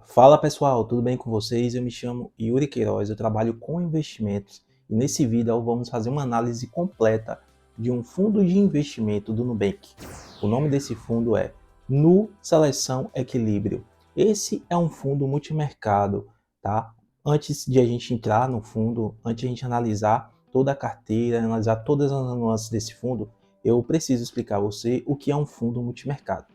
Fala pessoal, tudo bem com vocês? Eu me chamo Yuri Queiroz, eu trabalho com investimentos e nesse vídeo vamos fazer uma análise completa de um fundo de investimento do Nubank. O nome desse fundo é Nu Seleção Equilíbrio. Esse é um fundo multimercado, tá? Antes de a gente entrar no fundo, antes de a gente analisar toda a carteira, analisar todas as nuances desse fundo, eu preciso explicar a você o que é um fundo multimercado.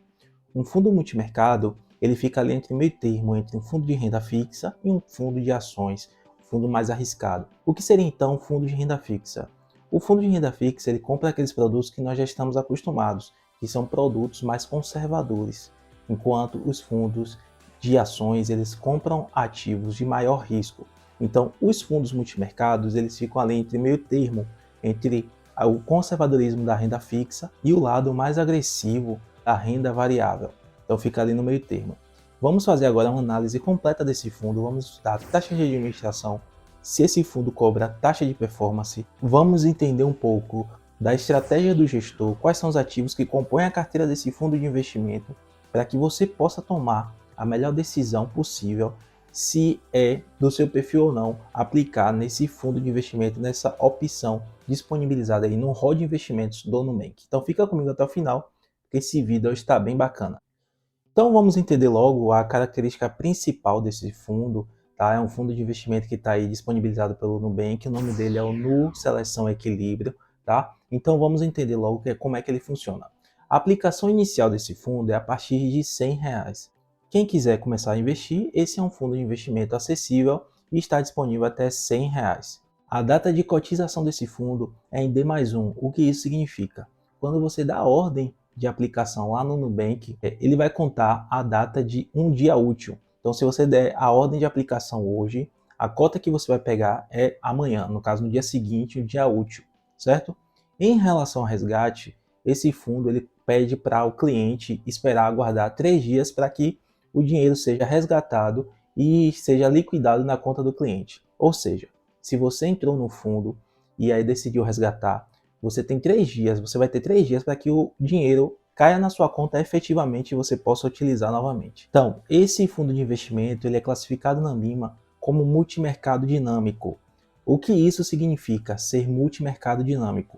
Um fundo multimercado, ele fica ali entre meio termo, entre um fundo de renda fixa e um fundo de ações, um fundo mais arriscado. O que seria então um fundo de renda fixa? O fundo de renda fixa, ele compra aqueles produtos que nós já estamos acostumados, que são produtos mais conservadores, enquanto os fundos de ações, eles compram ativos de maior risco. Então, os fundos multimercados, eles ficam ali entre meio termo, entre o conservadorismo da renda fixa e o lado mais agressivo da renda variável. Então fica ali no meio termo. Vamos fazer agora uma análise completa desse fundo, vamos estudar a taxa de administração, se esse fundo cobra taxa de performance, vamos entender um pouco da estratégia do gestor, quais são os ativos que compõem a carteira desse fundo de investimento, para que você possa tomar a melhor decisão possível se é do seu perfil ou não aplicar nesse fundo de investimento, nessa opção disponibilizada aí no hall de investimentos do Nubank. Então fica comigo até o final, porque esse vídeo está bem bacana. Então vamos entender logo a característica principal desse fundo, tá? É um fundo de investimento que está aí disponibilizado pelo Nubank, o nome dele é o Nu Seleção Equilíbrio, tá? Então vamos entender logo como é que ele funciona. A aplicação inicial desse fundo é a partir de R$ 100. Quem quiser começar a investir, esse é um fundo de investimento acessível e está disponível até R$ 100. A data de cotização desse fundo é em D+1. O que isso significa? Quando você dá a ordem de aplicação lá no Nubank, ele vai contar a data de um dia útil. Então, se você der a ordem de aplicação hoje, a cota que você vai pegar é amanhã, no caso, no dia seguinte, o dia útil, certo? Em relação ao resgate, esse fundo ele pede para o cliente esperar aguardar 3 dias para que o dinheiro seja resgatado e seja liquidado na conta do cliente. Ou seja, se você entrou no fundo e aí decidiu resgatar, você tem 3 dias, você vai ter 3 dias para que o dinheiro caia na sua conta efetivamente e você possa utilizar novamente. Então, esse fundo de investimento ele é classificado na Ambima como multimercado dinâmico. O que isso significa, ser multimercado dinâmico?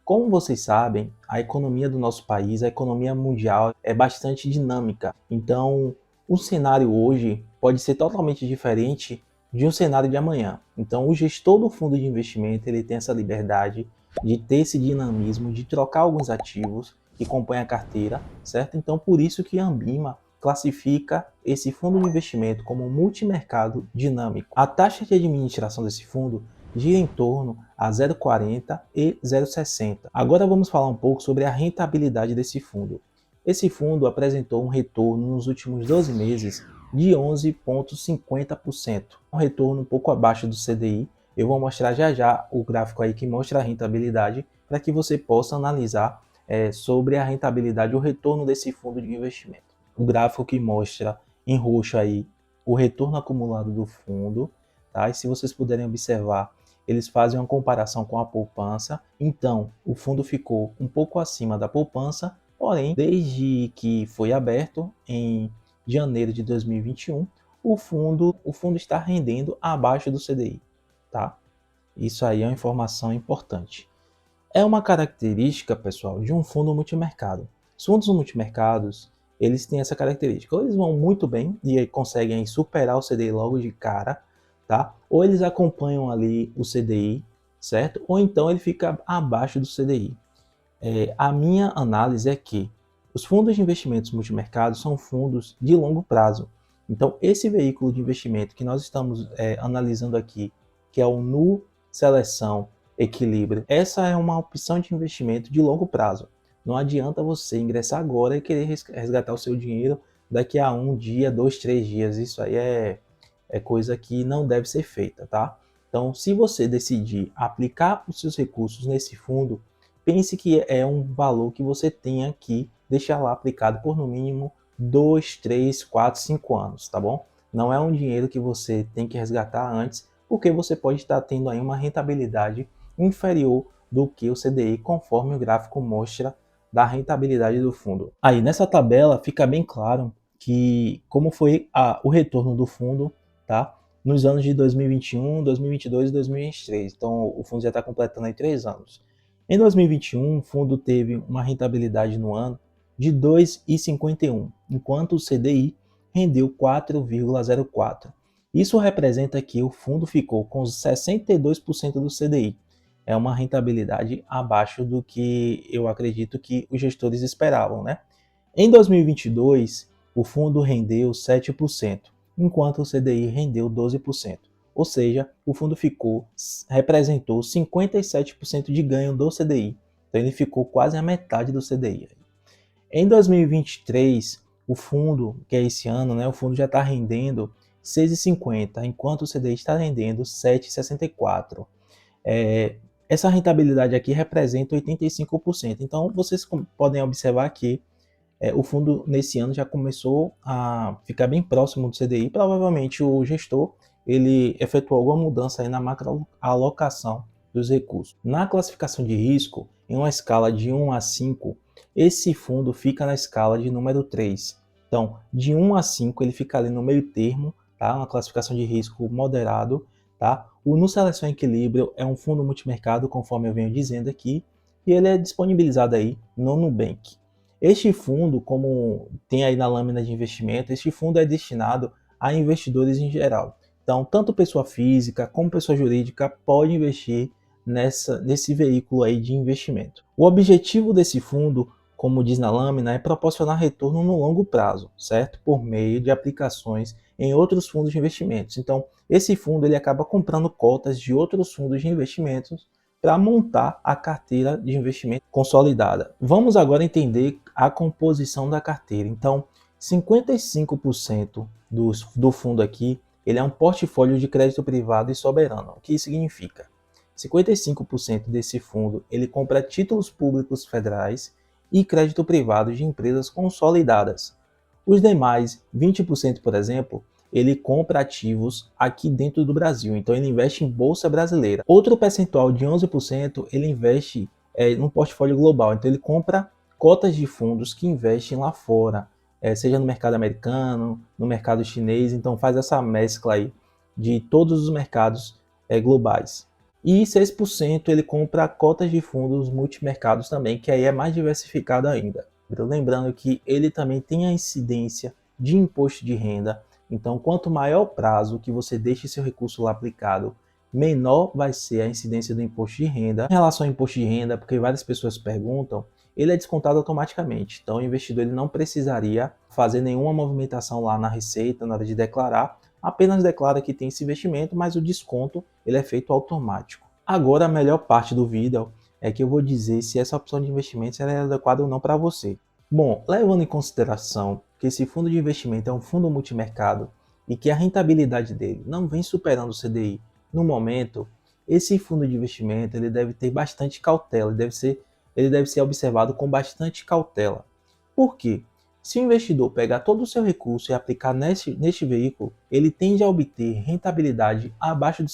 Como vocês sabem, a economia do nosso país, a economia mundial é bastante dinâmica. Então, o cenário hoje pode ser totalmente diferente de um cenário de amanhã. Então, o gestor do fundo de investimento ele tem essa liberdade de ter esse dinamismo, de trocar alguns ativos que compõem a carteira, certo? Então, por isso que a Ambima classifica esse fundo de investimento como multimercado dinâmico. A taxa de administração desse fundo gira em torno a 0,40 e 0,60. Agora vamos falar um pouco sobre a rentabilidade desse fundo. Esse fundo apresentou um retorno nos últimos 12 meses de 11,50%, um retorno um pouco abaixo do CDI. Eu vou mostrar já já o gráfico aí que mostra a rentabilidade para que você possa analisar sobre a rentabilidade, o retorno desse fundo de investimento. O gráfico que mostra em roxo aí o retorno acumulado do fundo, tá? E se vocês puderem observar, eles fazem uma comparação com a poupança. Então, o fundo ficou um pouco acima da poupança, porém, desde que foi aberto em janeiro de 2021, o fundo está rendendo abaixo do CDI, tá? Isso aí é uma informação importante. É uma característica, pessoal, de um fundo multimercado. Os fundos multimercados, eles têm essa característica. Ou eles vão muito bem e aí conseguem superar o CDI logo de cara, tá? Ou eles acompanham ali o CDI, certo? Ou então ele fica abaixo do CDI. A minha análise é que os fundos de investimentos multimercados são fundos de longo prazo. Então, esse veículo de investimento que nós estamos analisando aqui, que é o Nu Seleção Equilíbrio, essa é uma opção de investimento de longo prazo. Não adianta você ingressar agora e querer resgatar o seu dinheiro daqui a um dia, 2, 3 dias. Isso aí é coisa que não deve ser feita, tá? Então, se você decidir aplicar os seus recursos nesse fundo, pense que é um valor que você tenha que deixar lá aplicado por no mínimo 2, 3, 4, 5 anos, tá bom? Não é um dinheiro que você tem que resgatar antes, porque você pode estar tendo aí uma rentabilidade inferior do que o CDI, conforme o gráfico mostra da rentabilidade do fundo. Aí nessa tabela fica bem claro que como foi o retorno do fundo, tá? Nos anos de 2021, 2022 e 2023. Então, o fundo já está completando aí 3 anos. Em 2021, o fundo teve uma rentabilidade no ano de 2,51, enquanto o CDI rendeu 4,04. Isso representa que o fundo ficou com 62% do CDI. É uma rentabilidade abaixo do que eu acredito que os gestores esperavam, né? Em 2022, o fundo rendeu 7%, enquanto o CDI rendeu 12%. Ou seja, o fundo representou 57% de ganho do CDI. Então ele ficou quase a metade do CDI. Em 2023, o fundo, que é esse ano, né, o fundo já está rendendo 6,50, enquanto o CDI está rendendo 7,64. Essa rentabilidade aqui representa 85%. Então vocês podem observar que o fundo nesse ano já começou a ficar bem próximo do CDI. Provavelmente o gestor ele efetuou alguma mudança aí na macroalocação dos recursos. Na classificação de risco, em uma escala de 1 a 5, esse fundo fica na escala de número 3. Então, de 1 a 5 ele fica ali no meio termo, tá? Uma classificação de risco moderado, tá? O No Seleção Equilíbrio é um fundo multimercado, conforme eu venho dizendo aqui, e ele é disponibilizado aí no Nubank. Este fundo, como tem aí na lâmina de investimento, este fundo é destinado a investidores em geral. Então, tanto pessoa física como pessoa jurídica pode investir nesse veículo aí de investimento. O objetivo desse fundo, como diz na lâmina, é proporcionar retorno no longo prazo, certo? Por meio de aplicações em outros fundos de investimentos. Então, esse fundo ele acaba comprando cotas de outros fundos de investimentos para montar a carteira de investimento consolidada. Vamos agora entender a composição da carteira. Então, 55% do fundo aqui, ele é um portfólio de crédito privado e soberano. O que isso significa? 55% desse fundo, ele compra títulos públicos federais e crédito privado de empresas consolidadas. Os demais 20%, por exemplo, ele compra ativos aqui dentro do Brasil, então ele investe em bolsa brasileira. Outro percentual de 11% ele investe num portfólio global, então ele compra cotas de fundos que investem lá fora, seja no mercado americano, no mercado chinês, então faz essa mescla aí de todos os mercados globais. E 6% ele compra cotas de fundos multimercados também, que aí é mais diversificado ainda. Lembrando que ele também tem a incidência de imposto de renda. Então, quanto maior o prazo que você deixe seu recurso lá aplicado, menor vai ser a incidência do imposto de renda. Em relação ao imposto de renda, porque várias pessoas perguntam, ele é descontado automaticamente. Então, o investidor ele não precisaria fazer nenhuma movimentação lá na Receita na hora de declarar, apenas declara que tem esse investimento, mas o desconto ele é feito automático. Agora, a melhor parte do vídeo é que eu vou dizer se essa opção de investimento é adequada ou não para você. Bom, levando em consideração que esse fundo de investimento é um fundo multimercado e que a rentabilidade dele não vem superando o CDI no momento, esse fundo de investimento ele deve ter bastante cautela, ele deve ser observado com bastante cautela. Por quê? Se o investidor pegar todo o seu recurso e aplicar neste veículo, ele tende a obter rentabilidade abaixo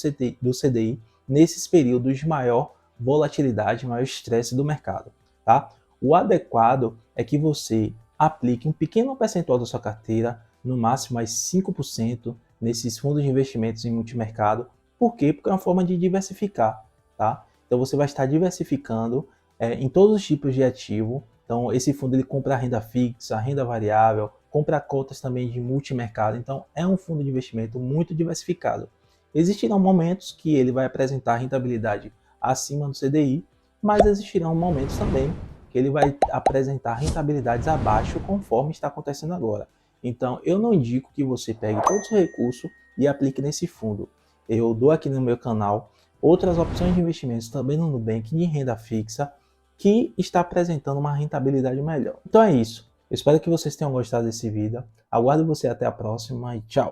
do CDI nesses períodos de maior volatilidade, maior estresse do mercado. Tá? O adequado é que você aplique um pequeno percentual da sua carteira, no máximo mais 5%, nesses fundos de investimentos em multimercado. Por quê? Porque é uma forma de diversificar. Tá? Então você vai estar diversificando em todos os tipos de ativo. Então esse fundo ele compra renda fixa, renda variável, compra cotas também de multimercado. Então é um fundo de investimento muito diversificado. Existirão momentos que ele vai apresentar rentabilidade acima do CDI, mas existirão momentos também que ele vai apresentar rentabilidades abaixo, conforme está acontecendo agora. Então, eu não indico que você pegue todo o seu recurso e aplique nesse fundo. Eu dou aqui no meu canal outras opções de investimentos também no Nubank de renda fixa que está apresentando uma rentabilidade melhor. Então é isso. Eu espero que vocês tenham gostado desse vídeo. Aguardo você até a próxima e tchau!